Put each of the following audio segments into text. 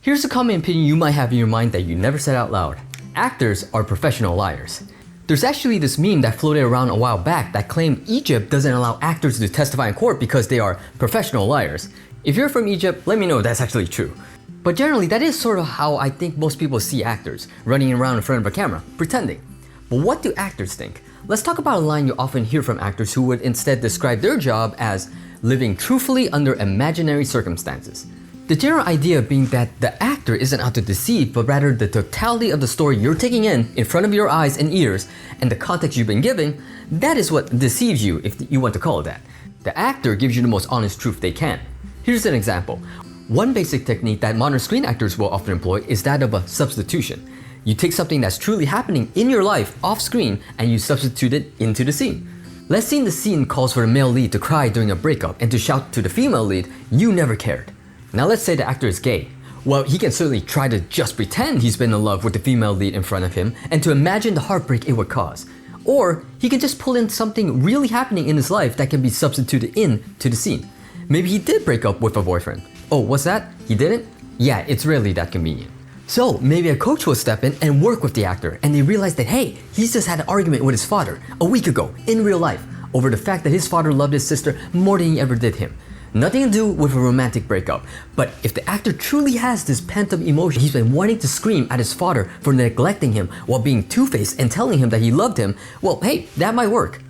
Here's a common opinion you might have in your mind that you never said out loud. Actors are professional liars. There's actually this meme that floated around a while back that claimed Egypt doesn't allow actors to testify in court because they are professional liars. If you're from Egypt, let me know if that's actually true. But generally, that is sort of how I think most people see actors, running around in front of a camera, pretending. But what do actors think? Let's talk about a line you often hear from actors who would instead describe their job as living truthfully under imaginary circumstances. The general idea being that the actor isn't out to deceive, but rather the totality of the story you're taking in front of your eyes and ears, and the context you've been given, that is what deceives you, if you want to call it that. The actor gives you the most honest truth they can. Here's an example. One basic technique that modern screen actors will often employ is that of a substitution. You take something that's truly happening in your life off screen and you substitute it into the scene. Let's say the scene calls for the male lead to cry during a breakup and to shout to the female lead, "You never cared." Now let's say the actor is gay. Well, he can certainly try to just pretend he's been in love with the female lead in front of him and to imagine the heartbreak it would cause. Or he can just pull in something really happening in his life that can be substituted into the scene. Maybe he did break up with a boyfriend. Oh, what's that? He didn't? Yeah, it's rarely that convenient. So maybe a coach will step in and work with the actor and they realize that, hey, he's just had an argument with his father a week ago in real life over the fact that his father loved his sister more than he ever did him. Nothing to do with a romantic breakup, but if the actor truly has this pent-up emotion, he's been wanting to scream at his father for neglecting him while being two-faced and telling him that he loved him, well, hey, that might work.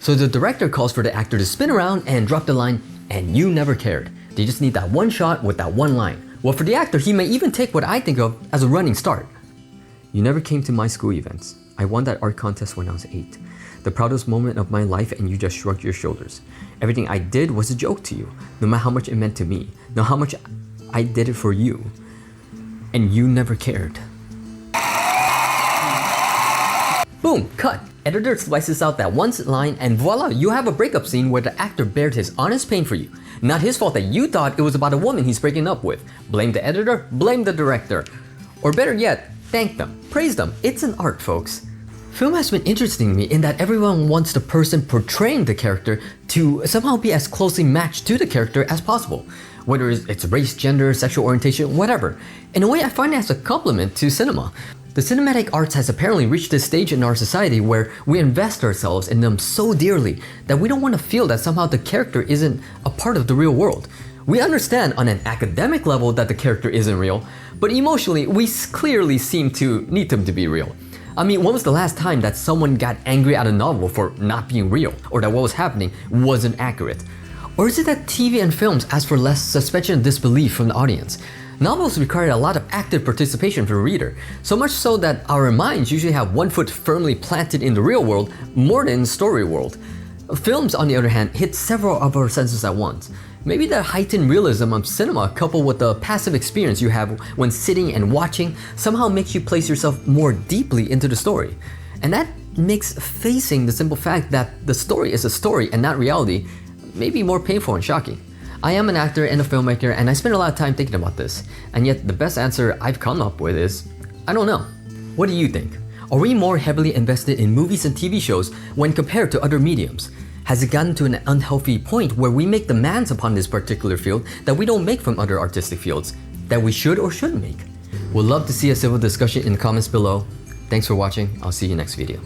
So the director calls for the actor to spin around and drop the line, "And you never cared." They just need that one shot with that one line. Well, for the actor, he may even take what I think of as a running start. "You never came to my school events. I won that art contest when I was 8. The proudest moment of my life, and you just shrugged your shoulders. Everything I did was a joke to you, no matter how much it meant to me, no matter how much I did it for you. And you never cared." Boom, cut. Editor slices out that one line and voila, you have a breakup scene where the actor bared his honest pain for you. Not his fault that you thought it was about a woman he's breaking up with. Blame the editor, blame the director. Or better yet, thank them, praise them. It's an art, folks. Film has been interesting to me in that everyone wants the person portraying the character to somehow be as closely matched to the character as possible. Whether it's race, gender, sexual orientation, whatever. In a way, I find it as a compliment to cinema. The cinematic arts has apparently reached this stage in our society where we invest ourselves in them so dearly that we don't want to feel that somehow the character isn't a part of the real world. We understand on an academic level that the character isn't real, but emotionally, we clearly seem to need them to be real. I mean, when was the last time that someone got angry at a novel for not being real, or that what was happening wasn't accurate? Or is it that TV and films ask for less suspension of disbelief from the audience? Novels require a lot of active participation from the reader, so much so that our minds usually have one foot firmly planted in the real world more than in the story world. Films, on the other hand, hit several of our senses at once. Maybe the heightened realism of cinema coupled with the passive experience you have when sitting and watching somehow makes you place yourself more deeply into the story. And that makes facing the simple fact that the story is a story and not reality maybe more painful and shocking. I am an actor and a filmmaker and I spend a lot of time thinking about this. And yet the best answer I've come up with is, I don't know. What do you think? Are we more heavily invested in movies and TV shows when compared to other mediums? Has it gotten to an unhealthy point where we make demands upon this particular field that we don't make from other artistic fields, that we should or shouldn't make? Would love to see a civil discussion in the comments below. Thanks for watching. I'll see you next video.